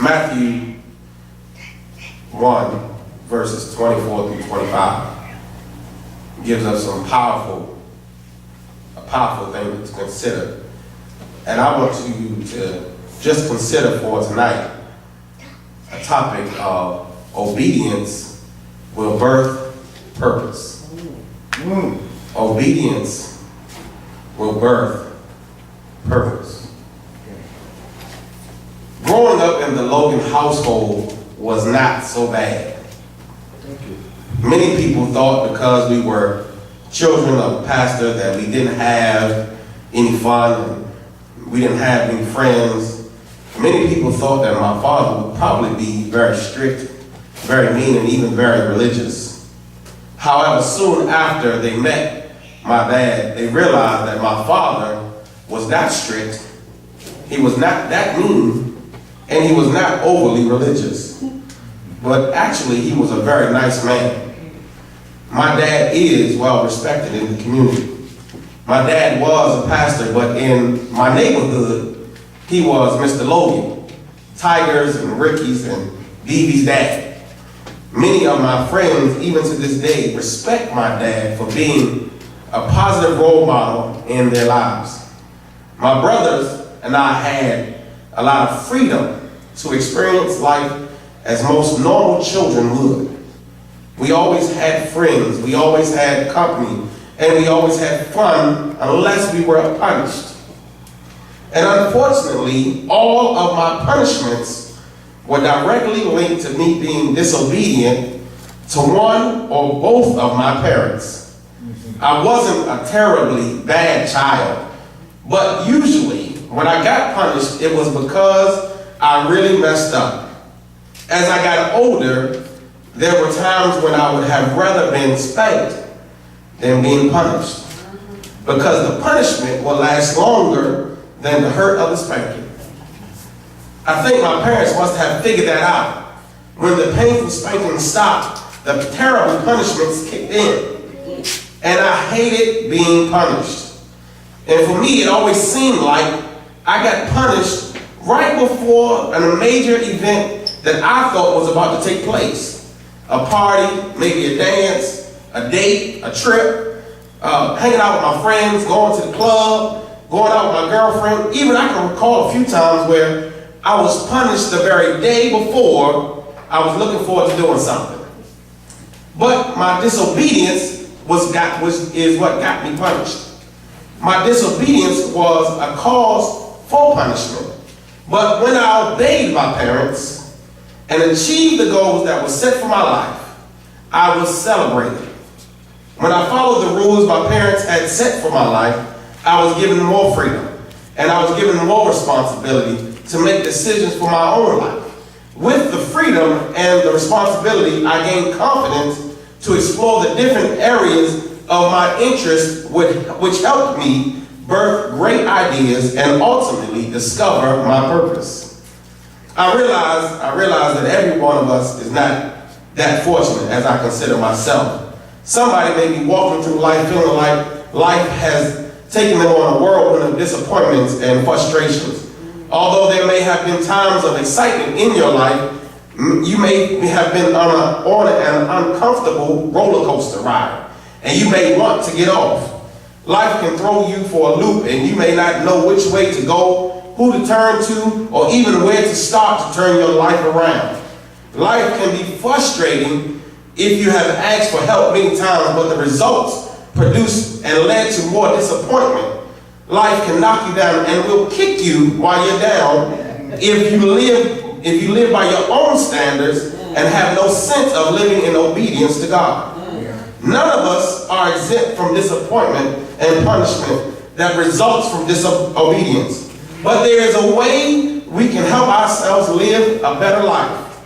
Matthew 1, verses 24 through 25 gives us a powerful thing to consider. And I want you to just consider for tonight a topic of obedience will birth purpose. Obedience will birth purpose. Growing up in the Logan household was not so bad. Many people thought because we were children of a pastor that we didn't have any fun and we didn't have any friends. Many people thought that my father would probably be very strict, very mean, and even very religious. However, soon after they met my dad, they realized that my father was not strict, he was not that mean, and he was not overly religious. But actually, he was a very nice man. My dad is well respected in the community. My dad was a pastor, but in my neighborhood, he was Mr. Logan, Tiger's and Ricky's and Dee dad. Many of my friends, even to this day, respect my dad for being a positive role model in their lives. My brothers and I had a lot of freedom to experience life as most normal children would. We always had friends, we always had company, and we always had fun unless we were punished. And unfortunately, all of my punishments were directly linked to me being disobedient to one or both of my parents. I wasn't a terribly bad child, but usually when I got punished, it was because I really messed up. As I got older, there were times when I would have rather been spanked than being punished, because the punishment will last longer than the hurt of the spanking. I think my parents must have figured that out. When the painful spanking stopped, the terrible punishments kicked in, and I hated being punished. And for me, it always seemed like I got punished right before a major event that I thought was about to take place. A party, maybe a dance, a date, a trip, hanging out with my friends, going to the club, going out with my girlfriend. Even I can recall a few times where I was punished the very day before I was looking forward to doing something. But my disobedience is what got me punished. My disobedience was a cause for punishment. But when I obeyed my parents and achieved the goals that were set for my life, I was celebrated. When I followed the rules my parents had set for my life, I was given more freedom, and I was given more responsibility to make decisions for my own life. With the freedom and the responsibility, I gained confidence to explore the different areas of my interest, which helped me birth great ideas and ultimately discover my purpose. I realize that every one of us is not that fortunate as I consider myself. Somebody may be walking through life feeling like life has taken them on a whirlwind of disappointments and frustrations. Although there may have been times of excitement in your life, you may have been on an uncomfortable roller coaster ride, and you may want to get off. Life can throw you for a loop, and you may not know which way to go, who to turn to, or even where to start to turn your life around. Life can be frustrating if you have asked for help many times, but the results produced and led to more disappointment. Life can knock you down and will kick you while you're down if you live by your own standards and have no sense of living in obedience to God. None of us are exempt from disappointment and punishment that results from disobedience. But there is a way we can help ourselves live a better life.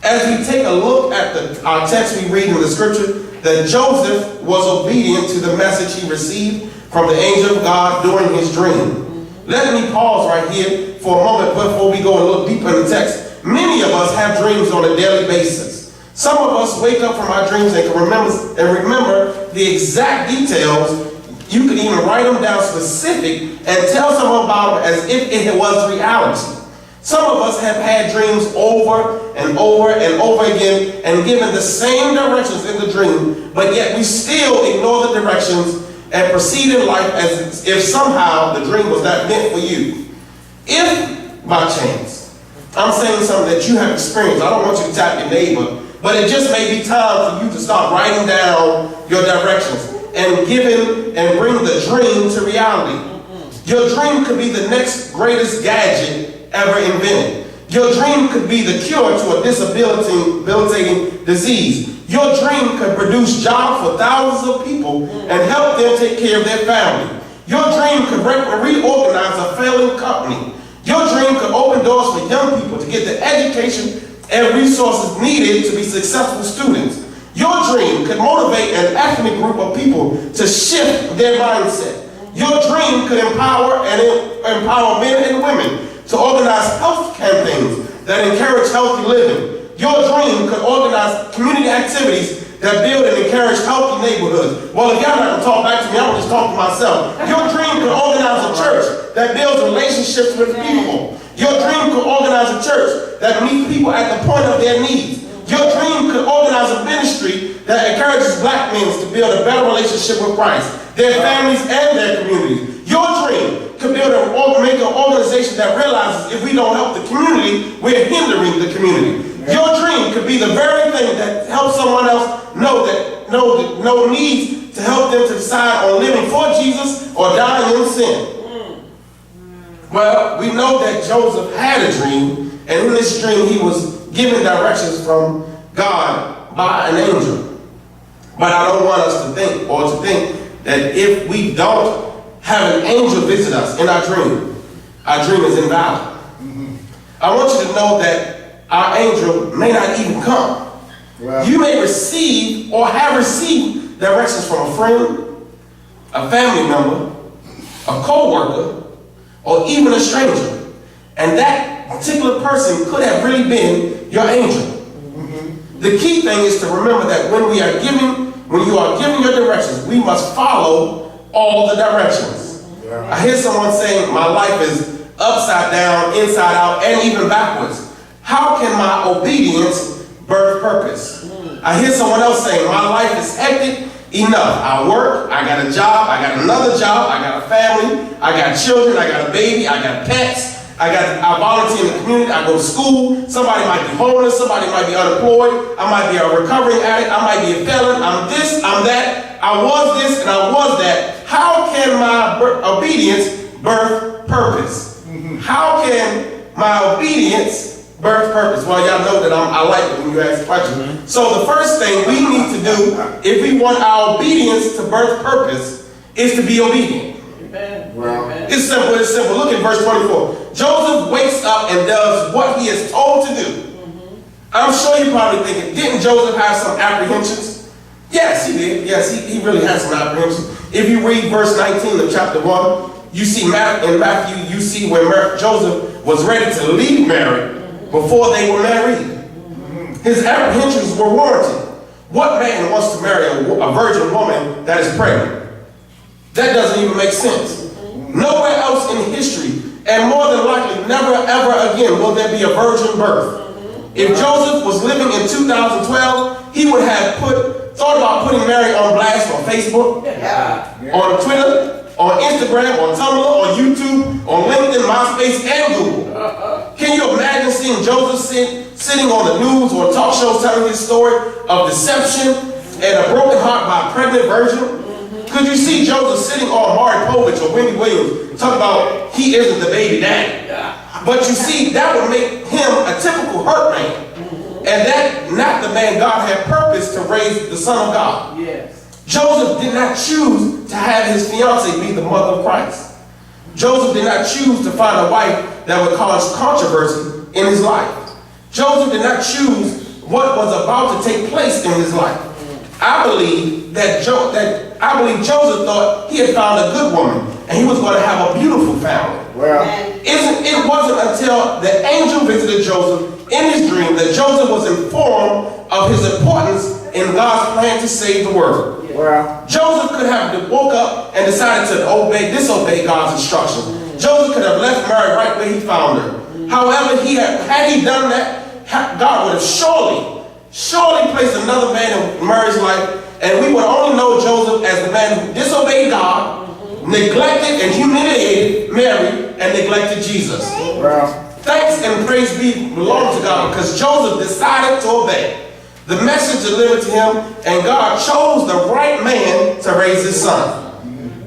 As we take a look at our text we read in the scripture, that Joseph was obedient to the message he received from the angel of God during his dream. Let me pause right here for a moment before we go a little deeper in the text. Many of us have dreams on a daily basis. Some of us wake up from our dreams and can remember the exact details. You can even write them down specific and tell someone about them as if it was reality. Some of us have had dreams over and over and over again and given the same directions in the dream, but yet we still ignore the directions and proceed in life as if somehow the dream was not meant for you. If, by chance, I'm saying something that you have experienced, I don't want you to tap your neighbor, but it just may be time for you to start writing down your directions and bring the dream to reality. Your dream could be the next greatest gadget ever invented. Your dream could be the cure to a debilitating disease. Your dream could produce jobs for thousands of people and help them take care of their family. Your dream could reorganize a failing company. Your dream could open doors for young people to get the education and resources needed to be successful students. Your dream could motivate an ethnic group of people to shift their mindset. Your dream could empower men and women to organize health campaigns that encourage healthy living. Your dream could organize community activities that build and encourage healthy neighborhoods. Well, if y'all not gonna talk back to me, I'm gonna just talk to myself. Your dream could organize a church that builds relationships with people. Your dream could organize a church that meets people at the point of their needs. Your dream could organize a ministry that encourages black men to build a better relationship with Christ, their families and their communities. Your dream could make an organization that realizes if we don't help the community, we're hindering the community. Your dream could be the very thing that helps someone else know needs to help them to decide on living for Jesus or dying in sin. Well, we know that Joseph had a dream, and in this dream he was given directions from God by an angel. But I don't want us to think that if we don't have an angel visit us in our dream is invalid. I want you to know that our angel may not even come. Wow. You may receive or have received directions from a friend, a family member, a co-worker, or even a stranger. And that particular person could have really been your angel. The key thing is to remember that when you are giving your directions, we must follow all the directions. Yeah. I hear someone saying, my life is upside down, inside out, and even backwards. How can my obedience birth purpose? I hear someone else saying, my life is hectic enough. I work, I got a job, I got another job, I got a family, I got children, I got a baby, I got pets, I volunteer in the community, I go to school, somebody might be homeless, somebody might be unemployed, I might be a recovering addict, I might be a felon, I'm this, I'm that, I was this and I was that. How can my obedience birth purpose? How can my obedience birth purpose? Well, y'all know that I like it when you ask questions. So the first thing we need to do if we want our obedience to birth purpose is to be obedient. Well, it's simple. Look at verse 24. Joseph wakes up and does what he is told to do. I'm sure you're probably thinking, didn't Joseph have some apprehensions? Yes, he did. Yes, he really had some apprehensions. If you read verse 19 of chapter 1, you see in Matthew, you see where Joseph was ready to leave Mary before they were married. His apprehensions were warranted. What man wants to marry a virgin woman that is pregnant? That doesn't even make sense. Nowhere else in history, and more than likely never ever again will there be a virgin birth. If Joseph was living in 2012, he would have thought about putting Mary on blast on Facebook, on Twitter, on Instagram, on Tumblr, on YouTube, on LinkedIn, MySpace, and Google. Can you imagine seeing Joseph sitting on the news or talk shows telling his story of deception and a broken heart by a pregnant virgin? Could you see Joseph sitting on Maury Povich or Wendy Williams talking about he isn't the baby daddy? But you see, that would make him a typical hurt man. And that not the man God had purposed to raise the Son of God. Yes. Joseph did not choose to have his fiancée be the mother of Christ. Joseph did not choose to find a wife that would cause controversy in his life. Joseph did not choose what was about to take place in his life. I believe Joseph thought he had found a good woman and he was going to have a beautiful family. Well, it wasn't until the angel visited Joseph in his dream that Joseph was informed of his importance in God's plan to save the world. Well, Joseph could have woke up and decided to disobey God's instructions. Joseph could have left Mary right where he found her. However, had he done that, God would have surely placed another man in Mary's life, and we would only know Joseph as the man who disobeyed God, neglected and humiliated Mary, and neglected Jesus. Wow. Thanks and praise belong to God, because Joseph decided to obey the message delivered to him, and God chose the right man to raise his son.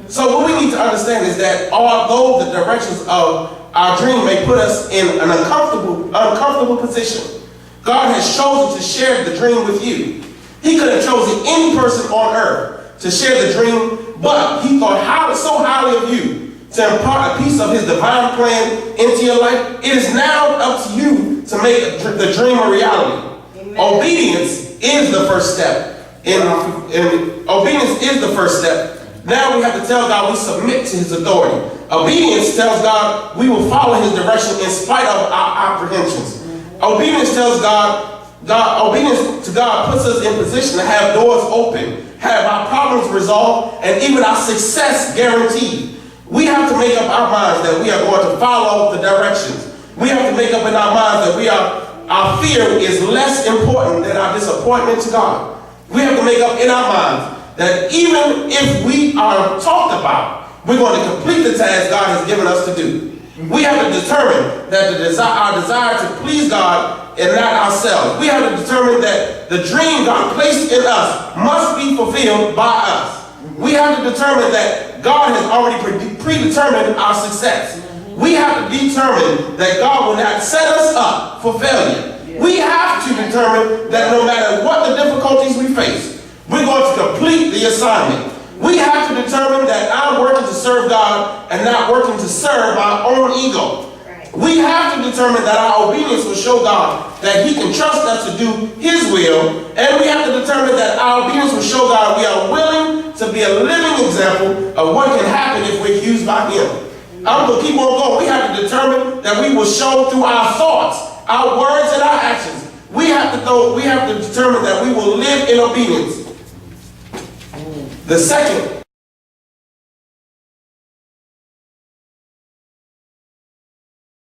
So what we need to understand is that although the directions of our dream may put us in an uncomfortable position, God has chosen to share the dream with you. He could have chosen any person on earth to share the dream, but he thought so highly of you to impart a piece of his divine plan into your life. It is now up to you to make the dream a reality. Amen. Obedience is the first step. Obedience is the first step. Now we have to tell God we submit to his authority. Obedience tells God we will follow his direction in spite of our apprehensions. Obedience tells obedience to God puts us in position to have doors open, have our problems resolved, and even our success guaranteed. We have to make up our minds that we are going to follow the directions. We have to make up in our minds that our fear is less important than our disappointment to God. We have to make up in our minds that even if we are talked about, we're going to complete the task God has given us to do. We have to determine that our desire to please God and not ourselves. We have to determine that the dream God placed in us must be fulfilled by us. We have to determine that God has already predetermined our success. We have to determine that God will not set us up for failure. We have to determine that no matter what the difficulties we face, we're going to complete the assignment. We have to determine that I'm working to serve God and not working to serve our own ego. We have to determine that our obedience will show God that he can trust us to do his will, and we have to determine that our obedience will show God we are willing to be a living example of what can happen if we're used by him. I'm going to keep on going. We have to determine that we will show through our thoughts, our words, and our actions. We have to determine that we will live in obedience. The second